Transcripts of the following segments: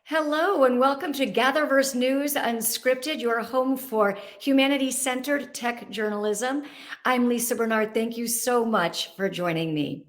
Hello, and welcome to GatherVerse News Unscripted, your home for humanity-centered tech journalism. I'm Lisa Bernard. Thank you so much for joining me.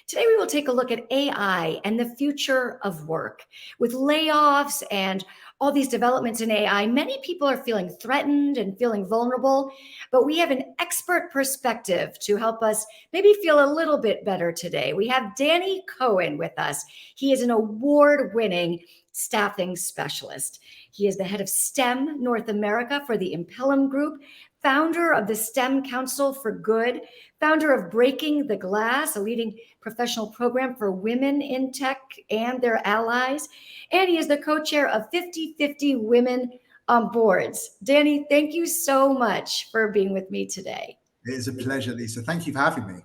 Today, we will take a look at AI and the future of work. With layoffs and all these developments in AI, many people are feeling threatened and feeling vulnerable, but we have an expert perspective to help us maybe feel a little bit better today. We have Danny Cohen with us. He is an award-winning staffing specialist. He is the head of STEM North America for the Impellum Group, founder of the STEM Council for Good, founder of Breaking the Glass, a leading professional program for women in tech and their allies. And he is the co-chair of 50/50 Women on Boards. Danny, thank you so much for being with me today. It is a pleasure, Lisa. Thank you for having me.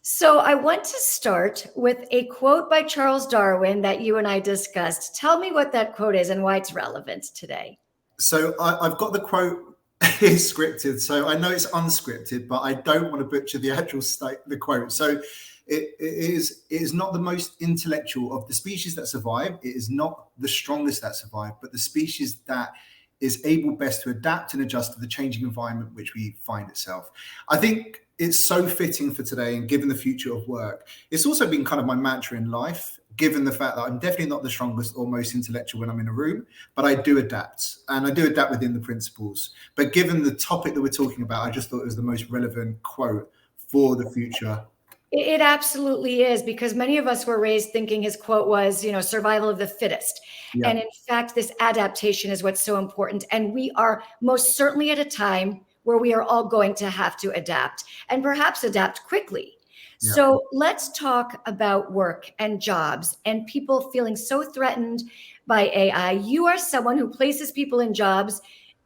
So I want to start with a quote by Charles Darwin that you and I discussed. Tell me what that quote is and why it's relevant today. So I've got the quote scripted, so I know it's unscripted, but I don't want to butcher the actual the quote. So it is not the most intellectual of the species that survive. It is not the strongest that survive, but the species that is able best to adapt and adjust to the changing environment which we find itself. I think it's so fitting for today, and given the future of work, it's also been kind of my mantra in life, given the fact that I'm definitely not the strongest or most intellectual when I'm in a room, but I do adapt, and I do adapt within the principles. But given the topic that we're talking about, I just thought it was the most relevant quote for the future. It absolutely is, because many of us were raised thinking his quote was, survival of the fittest. Yeah. And in fact, this adaptation is what's so important. And we are most certainly at a time where we are all going to have to adapt, and perhaps adapt quickly. Yeah. So let's talk about work and jobs and people feeling so threatened by AI. You are someone who places people in jobs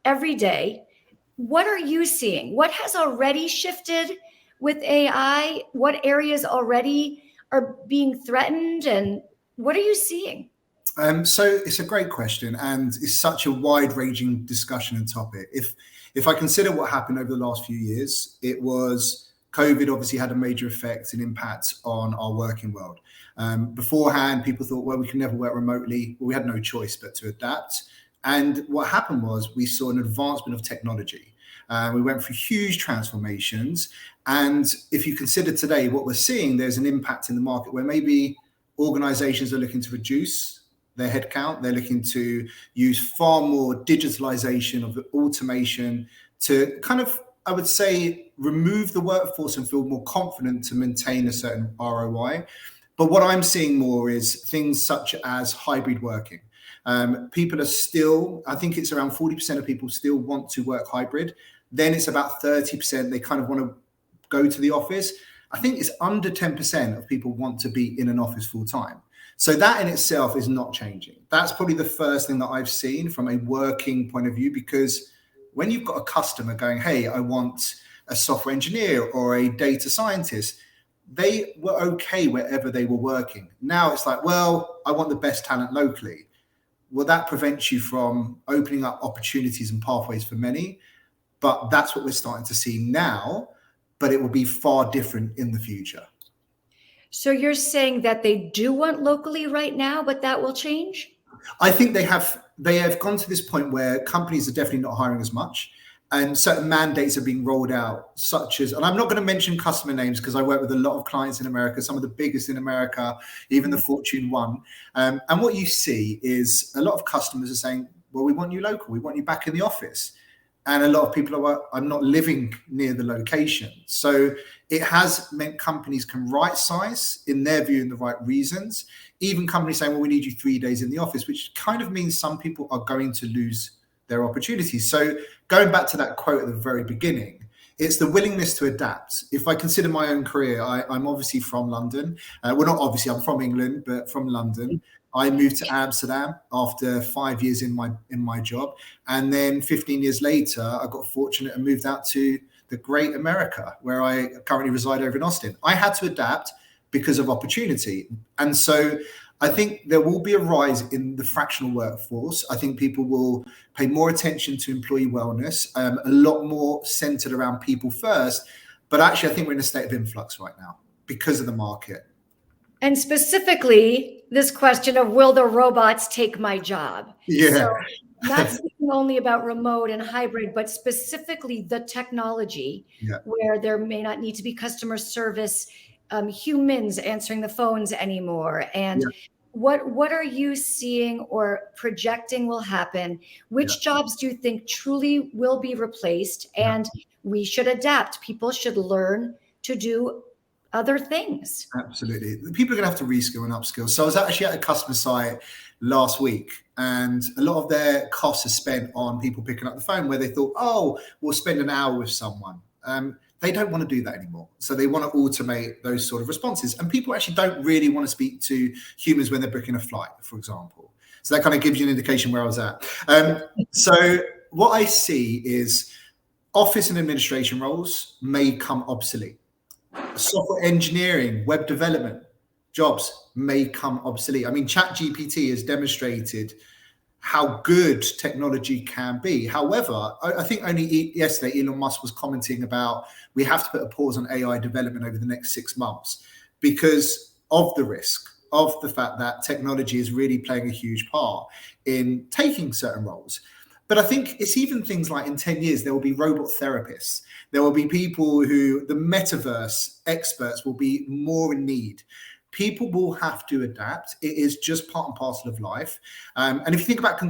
every day. What are you seeing? What has already shifted with AI? What areas already are being threatened, and what are you seeing? So it's a great question, and it's such a wide-ranging discussion and topic. If I consider what happened over the last few years, it was COVID obviously had a major effect and impact on our working world. Beforehand, people thought, well, we can never work remotely. Well, we had no choice but to adapt. And what happened was we saw an advancement of technology. We went through huge transformations. And if you consider today what we're seeing, there's an impact in the market where maybe organizations are looking to reduce their headcount. They're looking to use far more digitalization of the automation to kind of, I would say, remove the workforce and feel more confident to maintain a certain ROI. But what I'm seeing more is things such as hybrid working. People are still, I think it's around 40% of people still want to work hybrid. Then it's about 30%, they kind of want to go to the office. I think it's under 10% of people want to be in an office full time. So that in itself is not changing. That's probably the first thing that I've seen from a working point of view, because when you've got a customer going, hey, I want a software engineer or a data scientist, they were okay wherever they were working. Now it's like, well, I want the best talent locally. Well, that prevents you from opening up opportunities and pathways for many. But that's what we're starting to see now, but it will be far different in the future. So you're saying that they do want locally right now, but that will change? I think they have gone to this point where companies are definitely not hiring as much, and certain mandates are being rolled out, such as, and I'm not going to mention customer names because I work with a lot of clients in America, some of the biggest in America, even the Fortune 1. And what you see is a lot of customers are saying, well, we want you local, we want you back in the office. And a lot of people are, well, I'm not living near the location. So it has meant companies can right size, in their view, in the right reasons. Even companies saying, well, we need you 3 days in the office, which kind of means some people are going to lose their opportunities. So going back to that quote at the very beginning, it's the willingness to adapt. If I consider my own career, I'm obviously from London. Well, not obviously, I'm from England, but from London. I moved to Amsterdam after 5 years in my job. And then 15 years later, I got fortunate and moved out to the great America, where I currently reside over in Austin. I had to adapt because of opportunity. And so I think there will be a rise in the fractional workforce. I think people will pay more attention to employee wellness, a lot more centered around people first. But actually, I think we're in a state of influx right now because of the market. And specifically, this question of will the robots take my job? So Yeah. not speaking only about remote and hybrid, but specifically the technology Yeah. where there may not need to be customer service, humans answering the phones anymore. And Yeah. what are you seeing or projecting will happen? Which Yeah. jobs do you think truly will be replaced? And we should adapt. People should learn to do other things. Absolutely. People are going to have to reskill and upskill. So I was actually at a customer site last week, and a lot of their costs are spent on people picking up the phone where they thought, oh, we'll spend an hour with someone. They don't want to do that anymore. So they want to automate those sort of responses. And people actually don't really want to speak to humans when they're booking a flight, for example. So that kind of gives you an indication where I was at. So what I see is office and administration roles may come obsolete. Software engineering, web development jobs may come obsolete. I mean, ChatGPT has demonstrated how good technology can be. However, I think only yesterday Elon Musk was commenting about we have to put a pause on AI development over the next 6 months because of the risk of the fact that technology is really playing a huge part in taking certain roles. But I think it's even things like in 10 years, there will be robot therapists. There will be people who the metaverse experts will be more in need. People will have to adapt. It is just part and parcel of life. And if you think about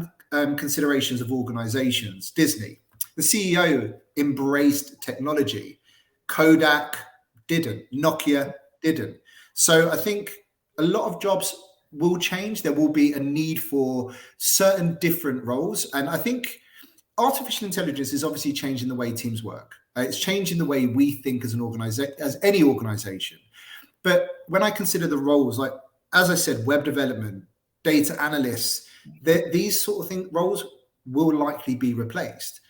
considerations of organizations, Disney, the CEO embraced technology. Kodak didn't. Nokia didn't. So I think a lot of jobs will change. There will be a need for certain different roles. And I think artificial intelligence is obviously changing the way teams work. It's changing the way we think as an organization, as any organization. But when I consider the roles, like, as I said, web development, data analysts, these sort of roles will likely be replaced.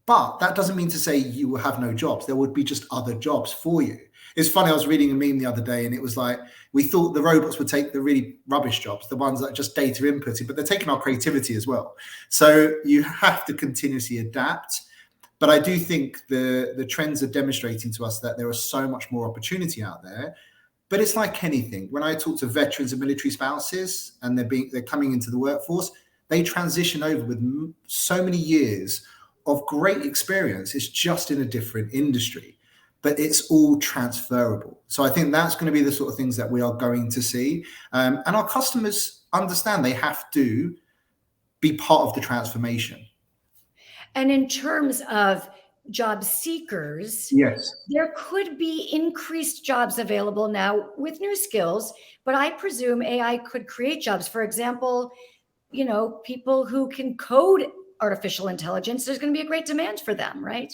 But that doesn't mean to say you will have no jobs. There would be just other jobs for you. It's funny, I was reading a meme the other day and it was like, we thought the robots would take the really rubbish jobs, the ones that are just data inputting, but they're taking our creativity as well. So you have to continuously adapt. But I do think the trends are demonstrating to us that there is so much more opportunity out there. But it's like anything. When I talk to veterans and military spouses and they're coming into the workforce, they transition over with so many years of great experience. It's just in a different industry, but it's all transferable. So I think that's going to be the sort of things that we are going to see. And our customers understand they have to be part of the transformation. And in terms of job seekers, yes, there could be increased jobs available now with new skills, but I presume AI could create jobs. For example, people who can code artificial intelligence, there's going to be a great demand for them, right?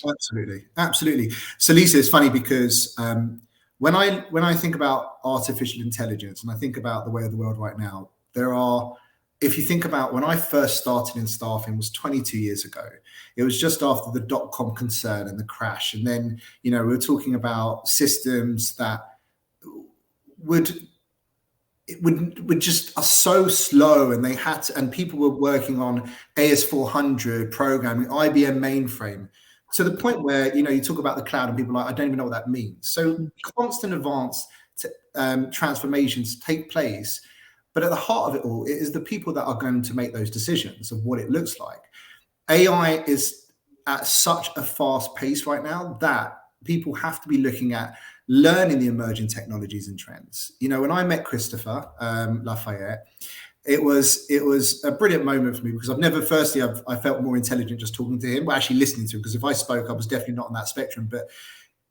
Absolutely. So Lisa, it's funny because when I think about artificial intelligence and I think about the way of the world right now, if you think about when I first started in staffing was 22 years ago, it was just after the dot-com concern and the crash. And then, we were talking about systems that would just are so slow, and and people were working on AS400 programming, IBM mainframe, to the point where, you talk about the cloud and people are like, I don't even know what that means. So constant advanced transformations take place. But at the heart of it all, it is the people that are going to make those decisions of what it looks like. AI is at such a fast pace right now that people have to be looking at learning the emerging technologies and trends. When I met Christopher Lafayette, it was a brilliant moment for me because I felt more intelligent just talking to him, well, actually listening to him, because if I spoke, I was definitely not on that spectrum. But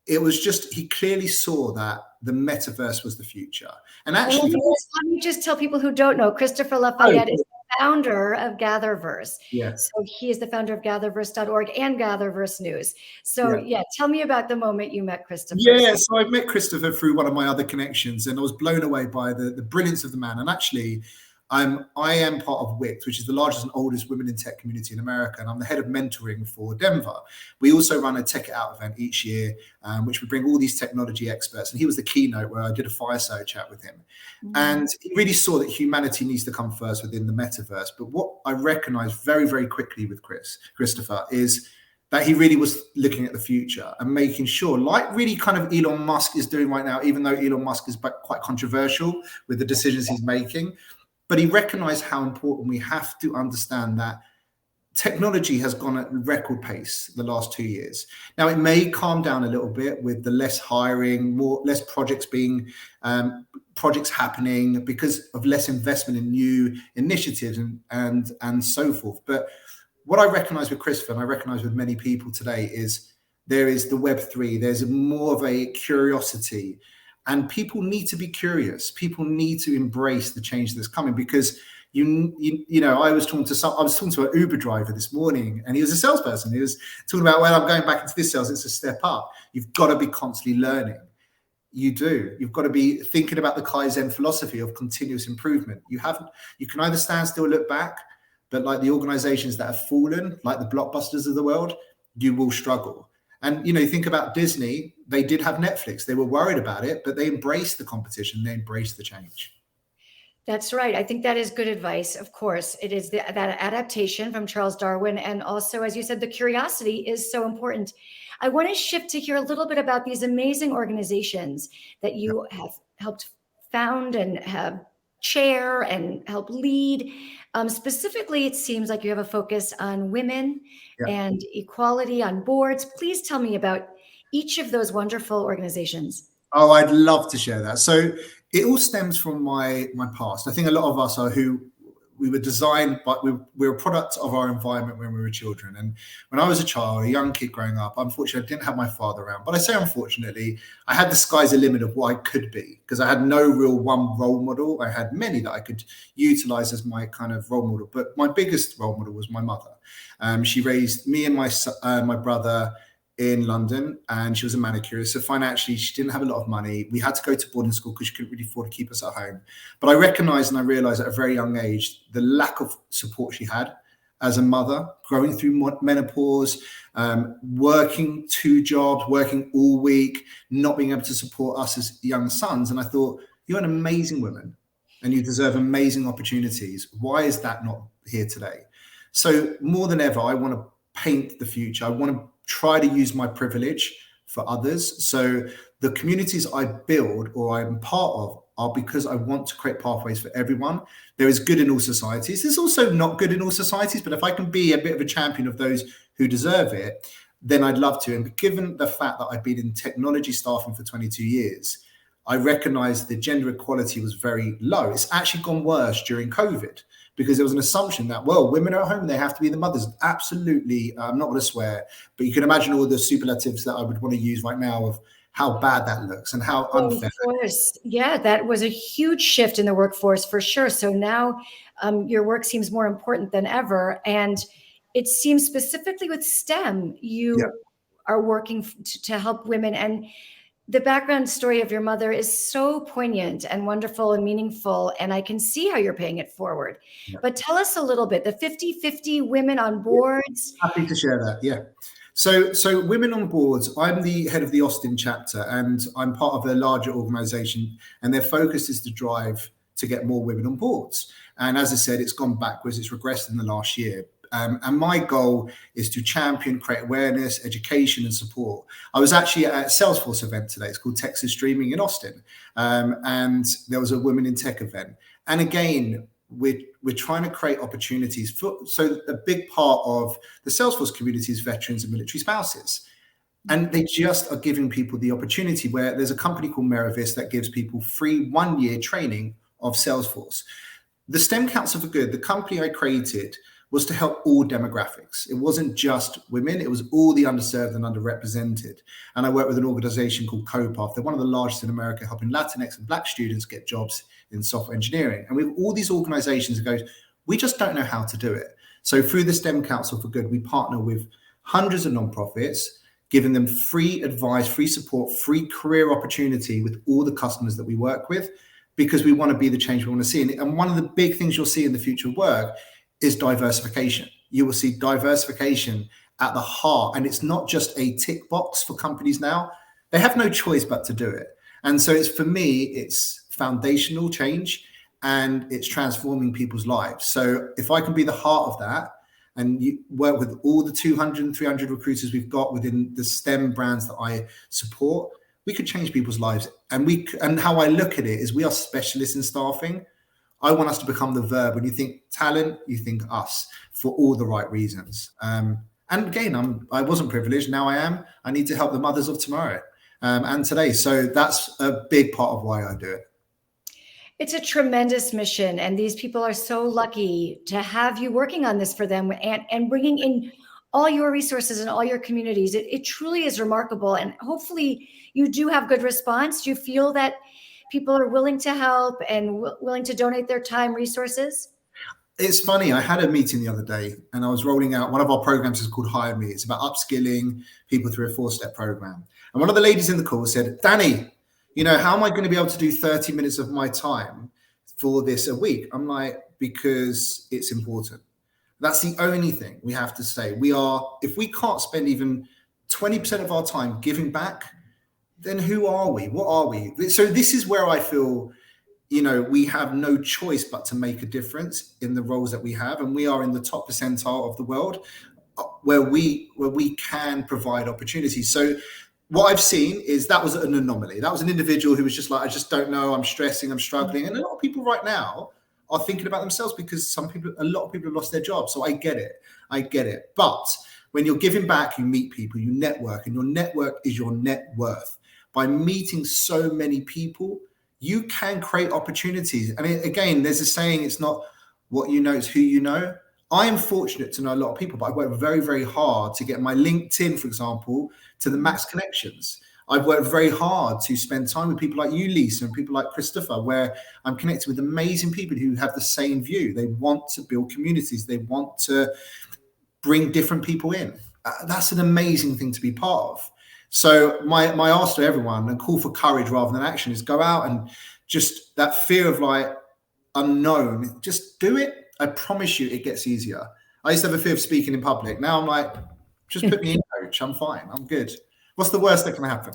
it was just, he clearly saw that the metaverse was the future. And actually, let me just tell people who don't know, Christopher Lafayette is the founder of GatherVerse. Yes. So he is the founder of GatherVerse.org and GatherVerse News. So tell me about the moment you met Christopher. Yeah, so I met Christopher through one of my other connections, and I was blown away by the brilliance of the man. And actually, I am part of WICT, which is the largest and oldest women in tech community in America, and I'm the head of mentoring for Denver. We also run a Tech It Out event each year, which we bring all these technology experts, and he was the keynote where I did a fireside chat with him. And he really saw that humanity needs to come first within the metaverse. But what I recognized very, very quickly with Christopher is that he really was looking at the future and making sure, like really kind of Elon Musk is doing right now, even though Elon Musk is quite controversial with the decisions he's making, But he recognized how important we have to understand that technology has gone at record pace the last 2 years. Now, it may calm down a little bit with the less hiring, less projects happening because of less investment in new initiatives and so forth. But what I recognize with Christopher, and I recognize with many people today, is there is the Web3. There's more of a curiosity, and people need to be curious. People need to embrace the change that's coming, because I was talking to an Uber driver this morning, and he was a salesperson. He was talking about, well, I'm going back into this sales. It's a step up. You've got to be constantly learning. You do. You've got to be thinking about the Kaizen philosophy of continuous improvement. You can either stand still, look back, but like the organizations that have fallen, like the Blockbusters of the world, you will struggle. And, you think about Disney, they did have Netflix. They were worried about it, but they embraced the competition. They embraced the change. That's right. I think that is good advice. Of course, it is that adaptation from Charles Darwin. And also, as you said, the curiosity is so important. I want to shift to hear a little bit about these amazing organizations that you have helped found and have chair and help lead. Specifically, it seems like you have a focus on women and equality on boards. Please tell me about each of those wonderful organizations. Oh, I'd love to share that. So it all stems from my past. I think a lot of us are we were designed, but we're a product of our environment when we were children. And when I was a child, a young kid growing up, unfortunately, I didn't have my father around. But I say unfortunately, I had the sky's the limit of what I could be, because I had no real one role model. I had many that I could utilize as my kind of role model. But my biggest role model was my mother. She raised me and my brother in London, and she was a manicurist. So financially, she didn't have a lot of money. We had to go to boarding school because she couldn't really afford to keep us at home. But I recognized and I realized at a very young age the lack of support she had as a mother, growing through menopause, working 2 jobs, working all week, not being able to support us as young sons. And I thought, you're an amazing woman and you deserve amazing opportunities. Why is that not here today? So more than ever, I want to paint the future. I want to try to use my privilege for others. So the communities I build or I'm part of are because I want to create pathways for everyone. There is good in all societies. There's also not good in all societies, but if I can be a bit of a champion of those who deserve it, then I'd love to. And given the fact that I've been in technology staffing for 22 years, I recognize the gender equality was very low. It's actually gone worse during COVID, because there was an assumption that, well, women are at home, they have to be the mothers. Absolutely, I'm not going to swear, but you can imagine all the superlatives that I would want to use right now of how bad that looks and how unfair. Of course. Yeah, that was a huge shift in the workforce for sure. So now your work seems more important than ever. And it seems specifically with STEM, you are working to help women. And the background story of your mother is so poignant and wonderful and meaningful, and I can see how you're paying it forward. Yeah. But tell us a little bit, the 50-50 women on boards. Happy to share that, yeah. So women on boards, I'm the head of the Austin chapter, and I'm part of a larger organization, and their focus is to drive to get more women on boards. And as I said, it's gone backwards, it's regressed in the last year. And my goal is to champion, create awareness, education, and support. I was actually at a Salesforce event today. It's called Texas Streaming in Austin. And there was a Women in Tech event. And again, we're trying to create opportunities. So a big part of the Salesforce community is veterans and military spouses. And they just are giving people the opportunity, where there's a company called Meravis that gives people free 1-year training of Salesforce. The STEM Council for Good, the company I created, was to help all demographics. It wasn't just women, it was all the underserved and underrepresented. And I work with an organization called CoPath. They're one of the largest in America, helping Latinx and Black students get jobs in software engineering. And we have all these organizations that go, we just don't know how to do it. So through the STEM Council for Good, we partner with hundreds of nonprofits, giving them free advice, free support, free career opportunity with all the customers that we work with, because we want to be the change we want to see. And one of the big things you'll see in the future of work is diversification. You will see diversification at the heart. And it's not just a tick box for companies now. They have no choice but to do it. And so for me, it's foundational change and it's transforming people's lives. So if I can be the heart of that and you work with all the 200 and 300 recruiters we've got within the STEM brands that I support, we could change people's lives. And how I look at it is we are specialists in staffing. I want us to become the verb. When you think talent, you think us, for all the right reasons. And again, I wasn't privileged. Now I am. I need to help the mothers of tomorrow and today. So that's a big part of why I do it. It's a tremendous mission, and these people are so lucky to have you working on this for them and bringing in all your resources and all your communities. It truly is remarkable, and hopefully you do have good response. Do you feel that people are willing to help and willing to donate their time, resources? It's funny. I had a meeting the other day and I was rolling out one of our programs is called Hire Me. It's about upskilling people through a 4-step program. And one of the ladies in the call said, Danny, how am I going to be able to do 30 minutes of my time for this a week? I'm like, because it's important. That's the only thing we have to say. If we can't spend even 20% of our time giving back, then who are we? What are we? So this is where I feel we have no choice but to make a difference in the roles that we have. And we are in the top percentile of the world where we can provide opportunities. So what I've seen is that was an anomaly. That was an individual who was just like, I just don't know. I'm stressing, I'm struggling. And a lot of people right now are thinking about themselves because a lot of people have lost their jobs. So I get it. But when you're giving back, you meet people, you network, and your network is your net worth. By meeting so many people, you can create opportunities. I mean, again, there's a saying, it's not what you know, it's who you know. I am fortunate to know a lot of people, but I work very, very hard to get my LinkedIn, for example, to the max connections. I've worked very hard to spend time with people like you, Lisa, and people like Christopher, where I'm connected with amazing people who have the same view. They want to build communities. They want to bring different people in. That's an amazing thing to be part of. So my ask to everyone, and call for courage rather than action, is go out and just that fear of like unknown, just do it. I promise you it gets easier. I used to have a fear of speaking in public. Now I'm like, just put me in, coach. I'm fine. I'm good. What's the worst that can happen?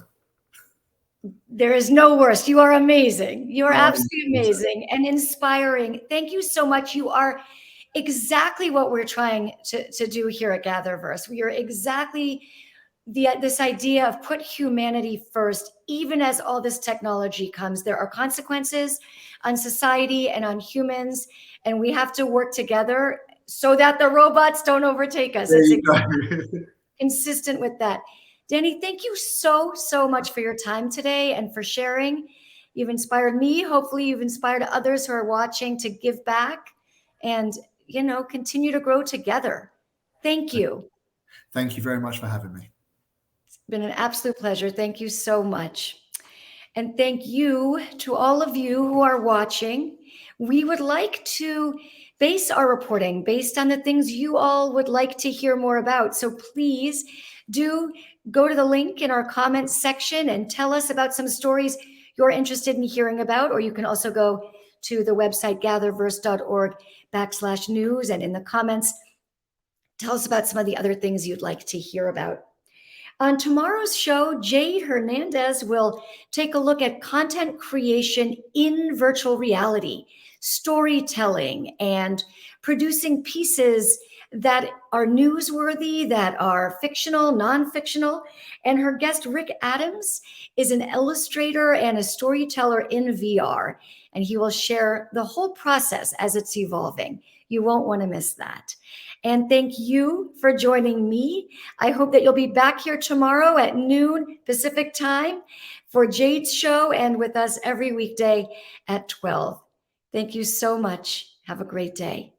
There is no worst. You are amazing. You are absolutely amazing and inspiring. Thank you so much. You are exactly what we're trying to do here at GatherVerse. We are exactly this idea of put humanity first. Even as all this technology comes, there are consequences on society and on humans, and we have to work together so that the robots don't overtake us. It's consistent with that. Danny, thank you so much for your time today and for sharing. You've inspired me. Hopefully you've inspired others who are watching to give back and continue to grow together. Thank you. Thank you very much for having me. Been an absolute pleasure. Thank you so much. And thank you to all of you who are watching. We would like to base our reporting based on the things you all would like to hear more about. So please do go to the link in our comments section and tell us about some stories you're interested in hearing about, or you can also go to the website gatherverse.org/news, and in the comments, tell us about some of the other things you'd like to hear about. On tomorrow's show, Jade Hernandez will take a look at content creation in virtual reality, storytelling, and producing pieces that are newsworthy, that are fictional, non-fictional. And her guest, Rick Adams, is an illustrator and a storyteller in VR, and he will share the whole process as it's evolving. You won't want to miss that. And thank you for joining me. I hope that you'll be back here tomorrow at noon Pacific time for Jade's show, and with us every weekday at 12. Thank you so much. Have a great day.